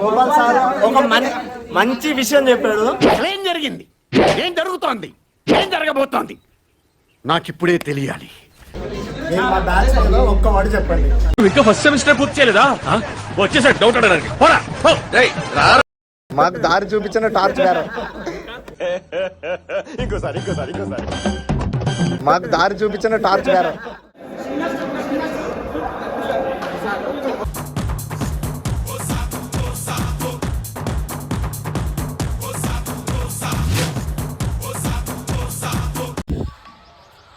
Gopal sir ఒక మంచి విషయం చెప్పాడు. ఏం జరిగింది, ఏం జరుగుతోంది, ఏం జరగబోతోంది నాకిప్పుడే తెలియాలి. మా బ్యాచ్ ఏదో ఒక్క మాట చెప్పండి. ఇంకా ఫస్ట్ సెమిస్టర్ పూర్తి చేయలేదా? వచ్చేసాడు డౌట్ అడగడానికి. మాకు దారి చూపించిన టార్చ్ గారు. ఇంకోసారి మాకు దారి చూపించిన టార్చ్ గారు.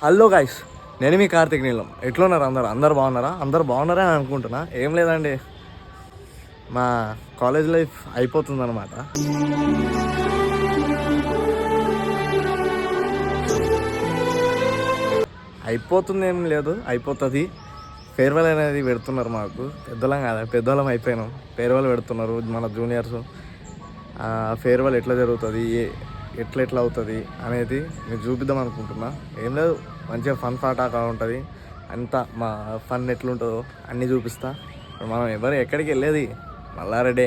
హలో గైస్, నేను మీ కార్తిక్ నీలం. ఎట్లున్నారు అందరు బాగున్నారా? అందరు బాగున్నారా అని అనుకుంటున్నా. ఏం లేదండి, మా కాలేజ్ లైఫ్ అయిపోతుందన్నమాట. అయిపోతుంది ఏం లేదు, అయిపోతుంది. ఫేర్వెల్ అనేది పెడుతున్నారు మాకు. పెద్దలం కాదా, పెద్దోళ్ళం అయిపోయినాం. ఫేర్వెల్ పెడుతున్నారు మన జూనియర్స్. ఫేర్వెల్ ఎట్లా జరుగుతుంది, ఎట్లా అవుతుంది అనేది మీరు చూపిద్దాం అనుకుంటున్నా. ఏం లేదు, మంచిగా ఫన్ పాటాగా ఉంటుంది. అంతా మా ఫన్ ఎట్లుంటుందో అన్నీ చూపిస్తా. మనం ఎక్కడికి వెళ్ళేది మల్లారెడ్డి.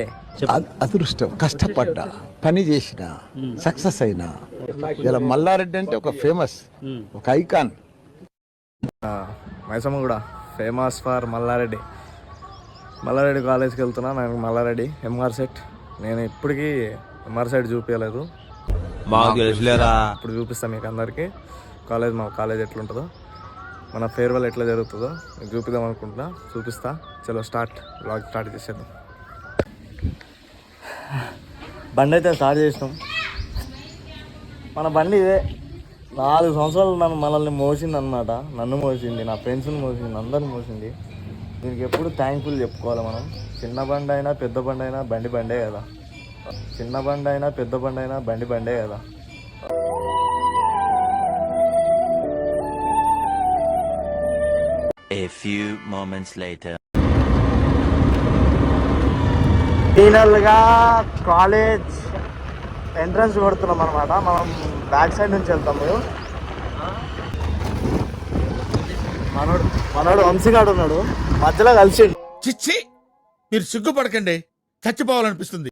అదృష్టం, కష్టపడ్డా, పని చేసిన, సక్సెస్ అయినా. ఇలా మల్లారెడ్డి అంటే ఒక ఫేమస్, ఒక ఐకాన్. మైసమ్మ కూడా ఫేమస్ ఫర్ మల్లారెడ్డి కాలేజ్కి వెళ్తున్నా. నేను మల్లారెడ్డి ఎంఆర్ సెట్. నేను ఇప్పటికీ ఎంఆర్ సెట్ చూపించలేదు, ఇప్పుడు చూపిస్తాను మీకు అందరికీ. మా కాలేజ్ ఎట్లుంటుందో, మన ఫేర్వెల్ ఎట్లా జరుగుతుందో మీకు చూపిద్దాం అనుకుంటున్నా. చూపిస్తా. చలో వ్లాగ్ స్టార్ట్ చేసేద్దాం. బండి అయితే స్టార్ట్ చేసినాం. మన బండి ఇదే. 4 సంవత్సరాలు మనల్ని మోసింది అనమాట. నన్ను మోసింది, నా ఫ్రెండ్స్ని మోసింది, అందరిని మోసింది. దీనికి ఎప్పుడు థ్యాంక్ఫుల్ చెప్పుకోవాలి మనం. చిన్న బండి అయినా పెద్ద బండి అయినా బండే కదా. చిన్న బండి అయినా పెద్ద బండి అయినా బండే కదా. A few moments later. ఫైనల్గా కాలేజ్ ఎంట్రన్స్ కొడుతున్నాం అనమాట. మనం బ్యాక్ సైడ్ నుంచి వెళ్తాము. మనోడు వంశీగాడు ఉన్నాడు, మధ్యలో కలిసి. చిచ్చి, మీరు సిగ్గుపడకండి, చచ్చిపోవాలనిపిస్తుంది.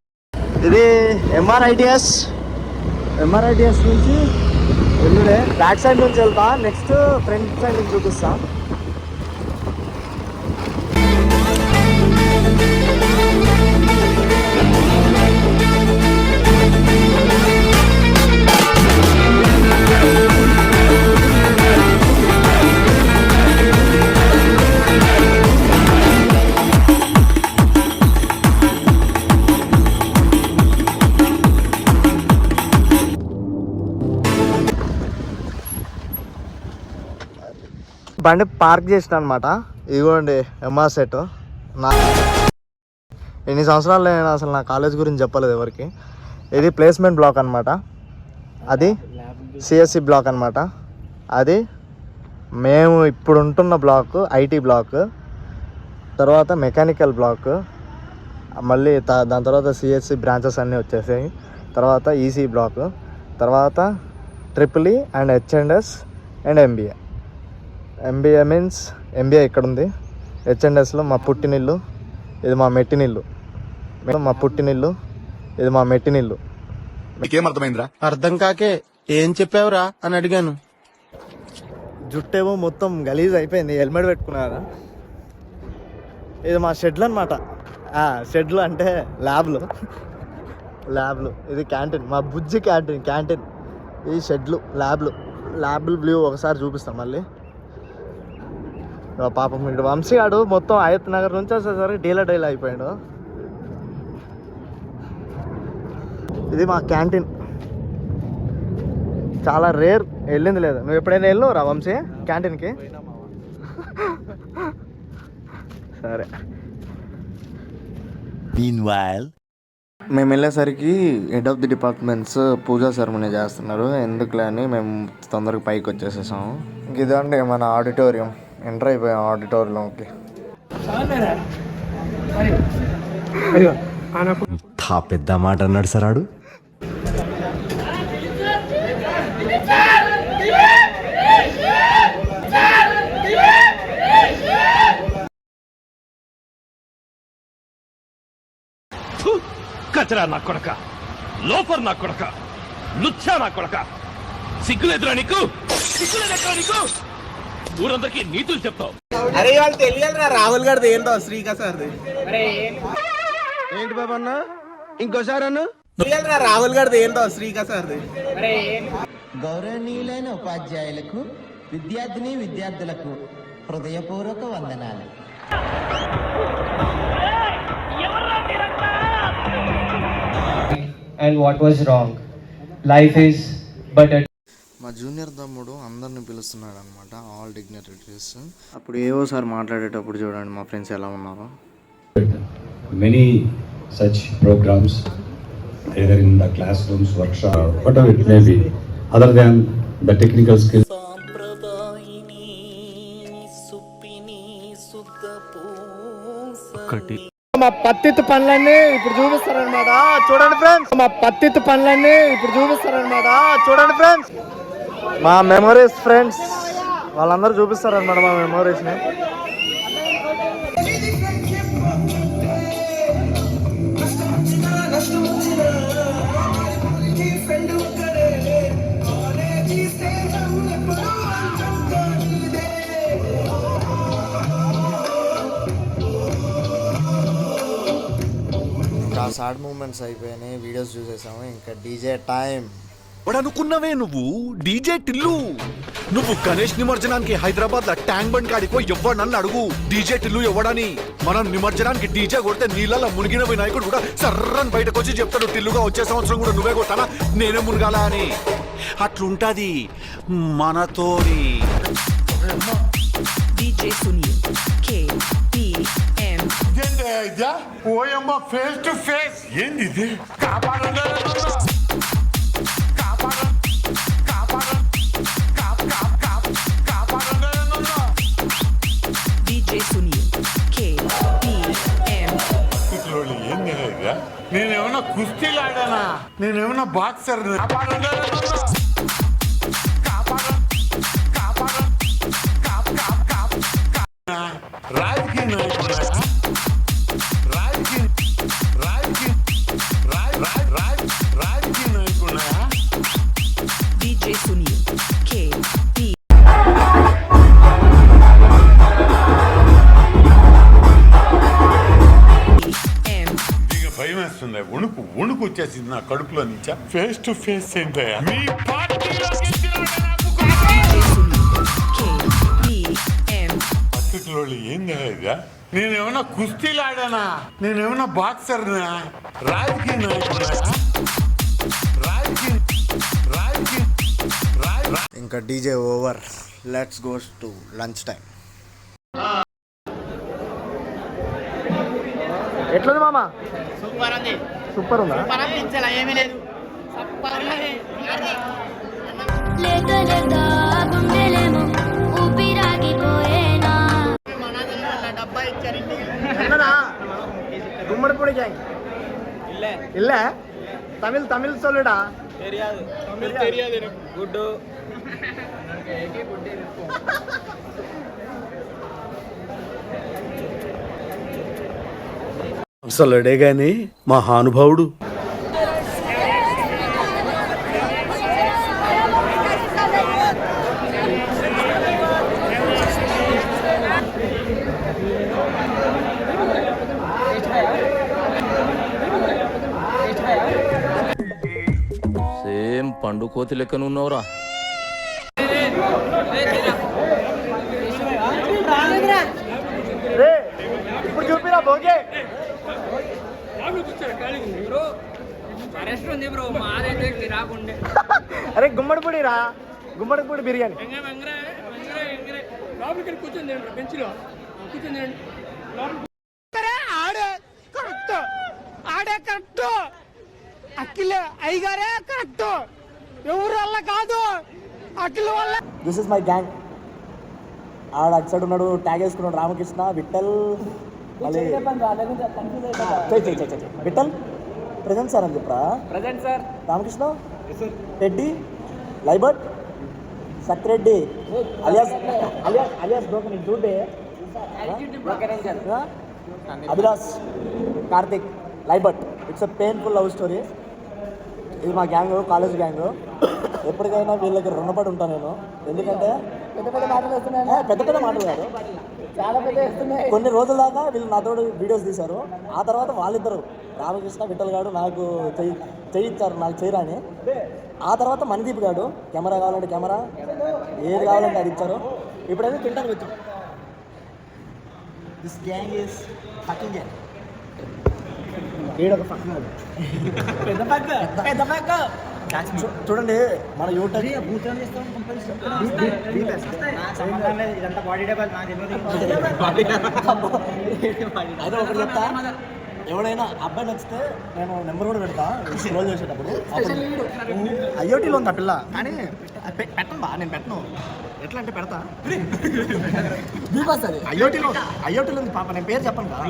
ఇది ఎంఆర్ఐటిఎస్ నుంచి వెళ్ళుడే. బ్యాక్ సైడ్ నుంచి వెళ్తా, నెక్స్ట్ ఫ్రంట్ సైడ్ నుంచి చూపిస్తా. బండి పార్క్ చేసిన అనమాట. ఇదిగోండి ఎంఆర్ సెట్. ఎన్ని సంవత్సరాలు నేను అసలు నా కాలేజ్ గురించి చెప్పలేదు ఎవరికి. ఇది ప్లేస్మెంట్ బ్లాక్ అనమాట. అది సిఎస్సి బ్లాక్ అనమాట. అది మేము ఇప్పుడు ఉంటున్న బ్లాక్ ఐటీ బ్లాక్. తర్వాత మెకానికల్ బ్లాక్. మళ్ళీ దాని తర్వాత సిఎస్సి బ్రాంచెస్ అన్నీ వచ్చేసాయి. తర్వాత ఈసీ బ్లాక్. తర్వాత triple and H and S and MBA means MBA ఇక్కడ ఉంది. హెచ్ఎండ్ఎస్లో మా పుట్టినిల్లు, ఇది మా మెట్టినిల్లు. ఇది మా మెట్టినిల్లు. మీకేమర్థమైందిరా? అర్థం కాకే ఏం చెప్పావురా అని అడిగాను. జుట్టేమో మొత్తం గలీజ్ అయిపోయింది, హెల్మెట్ పెట్టుకున్నారా. ఇది మా షెడ్లు అనమాట. షెడ్లు అంటే ల్యాబ్లు. ఇది క్యాంటీన్, మా బుజ్జి క్యాంటీన్. ఈ షెడ్లు ల్యాబ్లు బ్లూ ఒకసారి చూపిస్తాం మళ్ళీ. పాపం వీడు వంశీగాడు మొత్తం ఆయత్ నగర్ నుంచి వచ్చేసరికి డీలా అయిపోయాడు. ఇది మా క్యాంటీన్. చాలా రేర్, వెళ్ళింది లేదు. నువ్వు ఎప్పుడైనా వెళ్ళినవురా వంశీ క్యాంటీన్కి? సరే. Meanwhile, మేము వెళ్ళేసరికి head of the departments puja ceremony చేస్తున్నారు. ఎందుకులే అని మేము తొందరగా పైకి వచ్చేసేసాము. ఇదండి మన ఆడిటోరియం. ఎంటర్ అయిపోయాం ఆడిటోరియంలోకి. పెద్ద మాట అన్నాడు సార్ ఆడు. కచరా నా కొడక, లోఫర్ నా కొడక, లుచ్చా నా కొడక, సిగ్గులేదురా నీకు? సిగ్గులేదురా నీకు? ఊరందరికీ నీతులు చెప్తావు. అరే వాళ్ళు తెలియదురా రాహుల్ గారిది ఏంటో శ్రీకా సార్ది. ఏంటి బాబు అన్న ఇంకోసారి అన్న తెలియదురా రాహుల్ గారిది ఏంటో శ్రీకా సార్ది. గౌరవనీయులైన ఉపాధ్యాయులకు విద్యార్థులకు హృదయపూర్వక వందనాలు. And what was wrong. Life is but a మా జూనియర్ తమ్ముడు అందరిని పిలుస్తున్నాడు అనమాట, ఆల్ డిగ్నిటరీస్. అప్పుడు ఏవో సార్ మాట్లాడేటప్పుడు చూడండి మా ఫ్రెండ్స్ ఎలా ఉన్నారో. Many such programs, either in the classrooms, workshop, whatever it may be, other than the technical skills. మా పత్తిత్తు పనులన్నీ ఇప్పుడు చూపిస్తారనమాట, చూడండి ఫ్రెండ్స్. మా పత్తిత్తు పనులన్నీ ఇప్పుడు చూపిస్తారనమాట, చూడండి ఫ్రెండ్స్. మా మెమరీస్ ఫ్రెండ్స్ వాళ్ళందరూ చూపిస్తారనమాట మా మెమరీస్ని. ఇంకా సాడ్ మూమెంట్స్ అయిపోయినాయి, వీడియోస్ చూసేసాము. ఇంకా డీజే టైం. అనుకున్నావే నువ్వు డీజే టిల్లు? నువ్వు గణేష్ నిమజ్జనానికి హైదరాబాద్ లో ట్యాంక్ బండ్ కాడికో నన్ను అడుగు డీజే టిల్లు ఎవడని. మనం నిమజ్జనానికి డీజే కొడితే నీళ్ళలో మునిగిన వినాయకుడు కూడా సర్రని బయటకు వచ్చి చెప్తాడు, టిల్లుగా వచ్చే సంవత్సరం కూడా నువ్వే కొట్టాలా నేనే మునగాల అని. అట్లుంటది మనతోని. ఫేస్ టు ఫేస్ ఏంది ఇది? నేనేమన్నా కుస్తీలాడానా? నేనేమన్నా బాక్సర్? రాజకీయ నాయకుడా? రాజకీయ నాయకుడా? భయం వేస్తుంది, వణుకు వచ్చేసింది నా కడుపులో నుంచా. ఫేస్ టు ఫేస్ ఏంటయ్యా? మీ పత్రికలో ఏంది ఇదా? నేనేమన్నా కుస్తీలాడానా? నేనేమన్నా బాక్సర్నా? రాజకీయ నాయకుడా? ఇంకా DJ over, let's goes to lunch time. ఎట్లుంది మామ? సూపర్ ఉంది. సూపర్ ఉందా? ఏమీ లేదు. సూపర్ ఉన్నది. డబ్బా ఇచ్చారు గుమ్మడిపూడి గ్యాంగ్ இல்ல தமிழ் சொல்லுடா. தெரியாது గుడ్డు. అసలుడే గాని మహానుభావుడు. సేమ్ పండు కోతి లెక్కన ఉన్నావురా. ఇప్పుడు చూపిరా భోగే. అరే గుమ్మడిపూడి రా, గుమ్మడిపూడి బిర్యానీ. ఆడే కరెక్ట్. అఖిల్ అయ్యగారే కరెక్ట్, ఎవరు వల్ల కాదు. అఖిల్ వల్ల. This is my gang. ఆడ అటు సైడ్ ఉన్నాడు, ట్యాగ్ వేసుకున్నాడు రామకృష్ణ, విఠల్, విఠల్ ప్రెజెంట్ సార్ అని చెప్పరా. Present sir. రామకృష్ణ, రెడ్డి, లైబర్ట్, సత్రెడ్డి అలియాస్ బ్రోకన్ చూడే, Abhilash, Karthik, life but it's a painful love story. ఇది మా గ్యాంగ్, కాలేజ్ గ్యాంగ్. ఎప్పటికైనా వీళ్ళకి రుణపడి ఉంటాను నేను. ఎందుకంటే పెద్ద పెద్ద మాటలు కాదు, చాలా పెద్ద వేస్తున్నాయి. కొన్ని రోజుల దాకా వీళ్ళు నాతో వీడియోస్ తీశారు. ఆ తర్వాత వాళ్ళిద్దరు రామకృష్ణ విఠల్ గారు నాకు చేయించారు, నాకు చేయరాని. ఆ తర్వాత మణిదీప్ గారు కెమెరా కావాలంటే కెమెరా, ఏది కావాలంటే అది ఇచ్చారు. ఇప్పుడైతే తింటానికి వచ్చాం. This gang is fucking gang. ఏడొక పక్కన పెద్ద పక్క చూడండి. మన యూట్యూబ్ అదే ఒకటి చెప్తా, ఎవడైనా అబ్బాయి నచ్చితే నేను నెంబర్ కూడా పెడతా స్క్రోల్ చేసేటప్పుడు. ఐఓటీలో ఉంది ఆ పిల్ల, కానీ పెట్టను బా, నేను పెట్టను. ఎట్లా అంటే పెడతా. అది ఐఓటీలో ఉంది పాప, నేను పేరు చెప్పను కదా.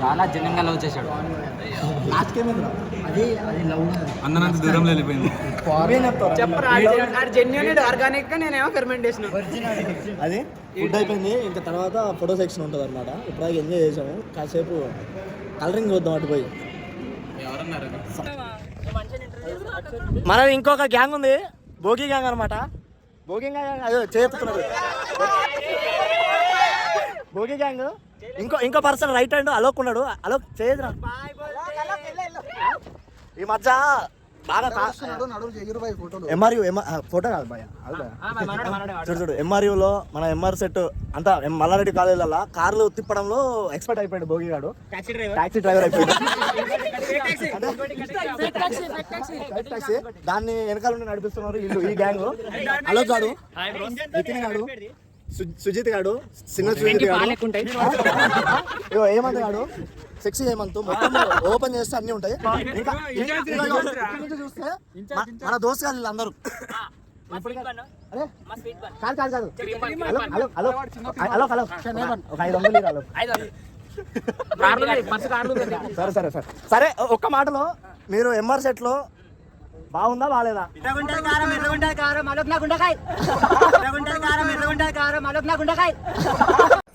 చాలా జనంగా లవ్ చేశాడు. లాస్ట్ ఏమైంది అది లవ్ అందనంత దూరంలో వెళ్ళిపోయింది. అది ఫుడ్ అయిపోయింది. ఇంకా తర్వాత ఫోటో సెక్షన్ ఉంటుంది అనమాట. ఇప్పుడు ఎంజాయ్ చేసాము. కాసేపు కలరింగ్ చూద్దాం అటు పోయి. మనది ఇంకొక గ్యాంగ్ ఉంది, భోగి గ్యాంగ్ అనమాట. భోగి గ్యాంగ్ అదే చేస్తున్నాడు. భోగి గ్యాంగ్. ఇంకో పర్సన్ రైట్ హ్యాండ్ అలోక్ ఉన్నాడు. అలోక్ చేయదురా. ఈ మధ్య బాగా ఎంఆర్యూ ఫోటో కాదు భయ, చూడు ఎంఆర్యూలో మన ఎంఆర్ సెట్ అంతా మల్లారెడ్డి కాలేజీలలో కార్లు తిప్పడంలో ఎక్స్పర్ట్ అయిపోయాడు భోగి గాడు. టాక్సీ డ్రైవర్ అయిపోయాడు. దాన్ని వెనకాల నుండి నడిపిస్తున్నారు వీళ్ళు, ఈ గ్యాంగ్. అలోక్ గాడు, నితిన్ గాడు, సుజిత్ గాడు, చిన్న సుజిత్ గాడు, హేమంత్ గాడు, సెక్సీ హేమంత్. మొత్తం ఓపెన్ చేస్తే అన్ని ఉంటాయి. ఇంకా చూస్తే మన దోస్తు గారు వీళ్ళందరూ. కాదు హలో ఒక 500 సరే. ఒక్క మాటలో మీరు ఎంఆర్ సెట్ లో బాగుందా బాగాలేదా?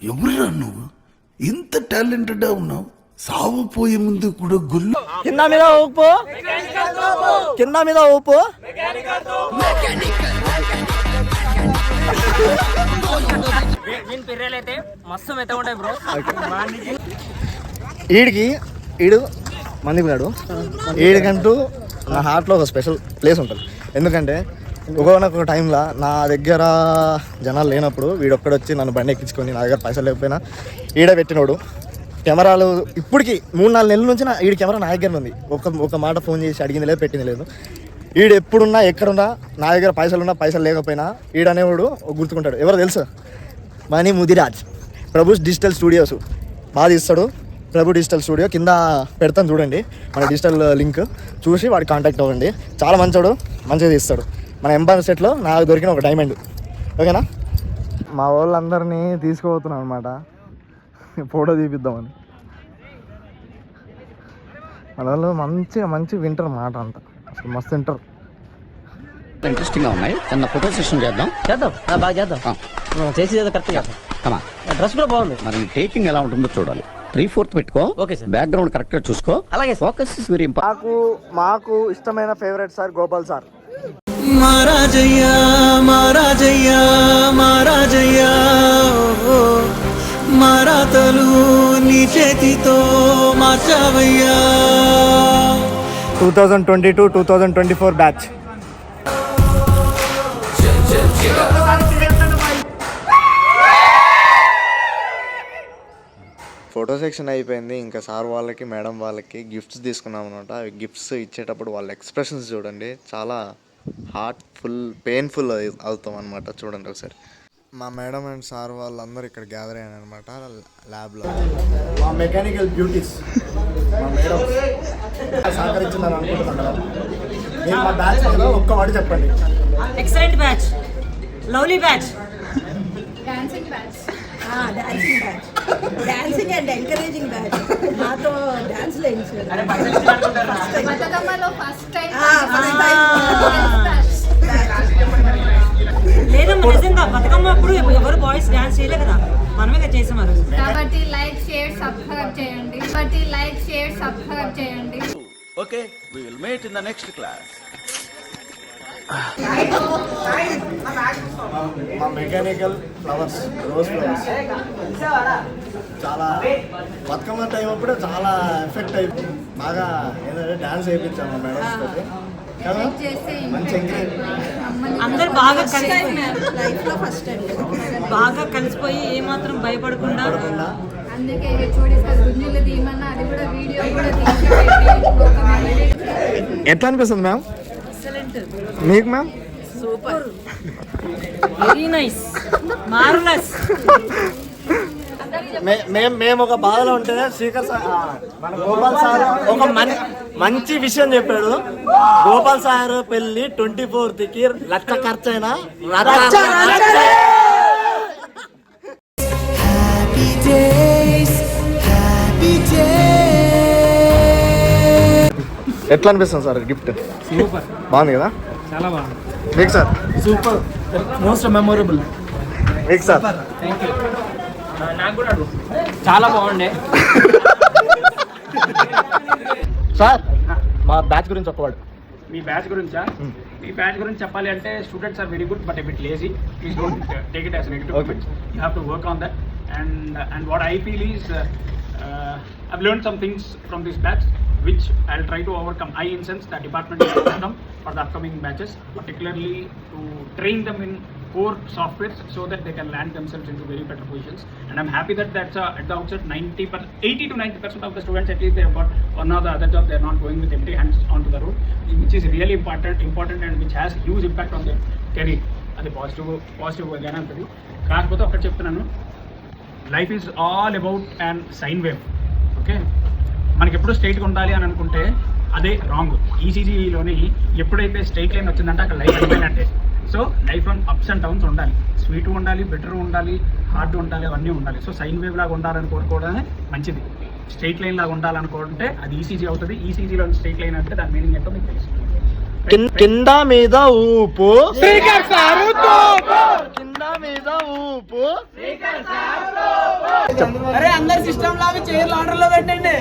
ఎవరురా నువ్వు? ఇంత టాలెంటెడ్ ఉన్నావు. సావుపోయే ముందు కూడా గుళ్ళు కింద మీద ఊపు, కింద మీద ఊపు. ఈడు మంది నాడు. ఈడికంటూ నా హార్ట్లో ఒక స్పెషల్ ప్లేస్ ఉంటుంది. ఎందుకంటే ఒక టైంలో నా దగ్గర జనాలు లేనప్పుడు వీడొక్కడొచ్చి నన్ను బండి ఎక్కించుకొని, నా దగ్గర పైసలు లేకపోయినా ఈడే పెట్టినోడు. కెమెరాలు ఇప్పటికి 3-4 నెలల నుంచి ఈడి కెమెరా నా దగ్గర ఉంది. ఒక మాట ఫోన్ చేసి అడిగింది లేదు, పెట్టింది లేదు. ఈడు ఎప్పుడున్నా ఎక్కడున్నా నా దగ్గర పైసలు లేకపోయినా ఈడనేవాడు గుర్తుకుంటాడు. ఎవరో తెలుసు? మనీ ముదిరాజ్, ప్రభు డిజిటల్ స్టూడియోస్ బాగా తీస్తాడు. ప్రభు డిజిటల్ స్టూడియో కింద పెడతాను చూడండి, మన డిజిటల్ లింక్ చూసి వాడికి కాంటాక్ట్ అవ్వండి. చాలా మంచోడు, మంచిగా తీస్తాడు. మన ఎంబార్ సెట్లో నాకు దొరికిన ఒక డైమండ్. ఓకేనా? మా వాళ్ళందరినీ తీసుకుపోతున్నాం అనమాట, ఫోటో తీపిద్దామని. మన వాళ్ళు మంచి వింటర్ మాట అంతా, అసలు మస్తు వింటర్. ఇంట్రెస్టింగ్ గా ఉన్నాయి. చిన్న ఫోటో సెషన్ చేద్దాం. బాగా చేద్దాం. చేసి కరెక్ట్ చేద్దాం. డ్రెస్ కూడా బాగుంది. మరి టేకింగ్ ఎలా ఉంటుందో చూడాలి. 3/4 పెట్టుకో. Okay sir. బ్యాక్గ్రౌండ్ కరెక్ట్ గా చూసుకో. అలాగే. Focus is very important. మాకు ఇష్టమైన ఫేవరెట్ సార్ గోపాల్ సార్. మహారాజయ్యా మహారాజయ్యా మహారాజయ్యా మారాతలు నీ చేతితో మార్చావయ్యా. 2022-2024 బ్యాచ్. ఫోటో సెక్షన్ అయిపోయింది. ఇంకా సార్ వాళ్ళకి మేడం వాళ్ళకి గిఫ్ట్స్ తీసుకున్నాం అనమాట. అవి గిఫ్ట్స్ ఇచ్చేటప్పుడు వాళ్ళ ఎక్స్ప్రెషన్స్ చూడండి, చాలా హార్ట్ఫుల్ పెయిన్ఫుల్ అవుతాం అనమాట. చూడండి ఒకసారి. మా మేడం అండ్ సార్ వాళ్ళందరూ ఇక్కడ గ్యాదర్ అయ్యాను అనమాట ల్యాబ్లో. మా మెకానికల్ బ్యూటీస్ మా మేడం సహకరించిందని అనుకుంటున్నాను. నేను మా బ్యాచ్ మీద ఒక్క వాడు చెప్పండి. Excellent batch, lovely batch, dancing batch, dancing and encouraging batch. మాతో డాన్స్ లేదమ్మా, నిజంగా బతుకమ్మ అప్పుడు ఎవరు బాయ్స్ డాన్స్ చేయలే కదా. మనమే చేసాం ఆ రోజు. కాబట్టి లైక్ షేర్ సబ్స్క్రైబ్ చేయండి. Okay we will meet in the next class. మా మెకానికల్ ఫ్లవర్స్, రోజ్ ఫ్లవర్స్ చాలా బతుకమ్మ టైం అప్పుడే చాలా ఎఫెక్ట్ అయిపోయి బాగా ఏంటంటే డాన్స్ వేయించాము మేడం తోటి కదా, మంచి అందరు బాగా బాగా కలిసిపోయి ఏమాత్రం భయపడకుండా అందుకే హెచ్ఓడి సార్ గుంజులు తీయమన్నా అది కూడా వీడియో కూడా ఎట్లా అనిపిస్తుంది మ్యామ్ ఎక్సలెంట్, మీకు ma'am? Super, very nice, marvellous. మేము ఒక బాధలో ఉంటే శ్రీకర్ సార్ మన గోపాల్ సార్ ఒక మంచి విషయం చెప్పాడు. గోపాల్ సార్ పెళ్లి 24th లక్ష ఖర్చు అయినా ఎట్లా అనిపిస్తుంది సార్ గిఫ్ట్? సూపర్, బాగుంది కదా? చాలా బాగుంది. మీకు సార్? Super, most memorable. మీకు సార్? Thank you. నాకు కూడా చాలా బాగుండే. సార్ మా బ్యాచ్ గురించి ఒక్కవాడు. మీ బ్యాచ్ గురించా? మీ బ్యాచ్ గురించి చెప్పాలి అంటే students are very good but a bit lazy. Please don't take it as negative comments. You have to work on that. And what I feel is I've learned some things from this batch which I'll try to overcome. I incense the department system for the upcoming batches, particularly to train them in core softwares so that they can land themselves into very better positions. And I'm happy that that's at the outset 80 to 90% of the students, at least they have got one or the other job. They're not going with empty hands onto the road, which is really important and which has huge impact on their career. అది పాజిటివ్గానే ఉంటుంది. కాకపోతే ఒకటి చెప్తున్నాను, life is all about and sine wave. Okay, మనకి ఎప్పుడు స్ట్రైట్గా ఉండాలి అని అనుకుంటే అదే రాంగ్. ఈసీజీలోని ఎప్పుడైతే స్ట్రైట్ లైన్ వచ్చిందంటే అక్కడ లైఫ్ అయిపోయినట్టే. సో లైఫ్లో అప్స్ అండ్ డౌన్స్ ఉండాలి, స్వీట్ ఉండాలి, బెటర్ ఉండాలి, హార్డ్ ఉండాలి, అవన్నీ ఉండాలి. సో సైన్ వేవ్ లాగా ఉండాలని కోరుకోవడమే మంచిది. స్ట్రైట్ లైన్ లాగా ఉండాలనుకుంటే అది ఈసీజీ అవుతుంది. ఈసీజీలో స్ట్రైట్ లైన్ అంటే దాని మీనింగ్ ఏంటో మీకు తెలుసు. కింద మీద ఊపు, కింద మీద ఊపు. అరే అందరు సిస్టమ్ లాగా చైర్లు ఆర్డర్ లో పెట్టండి.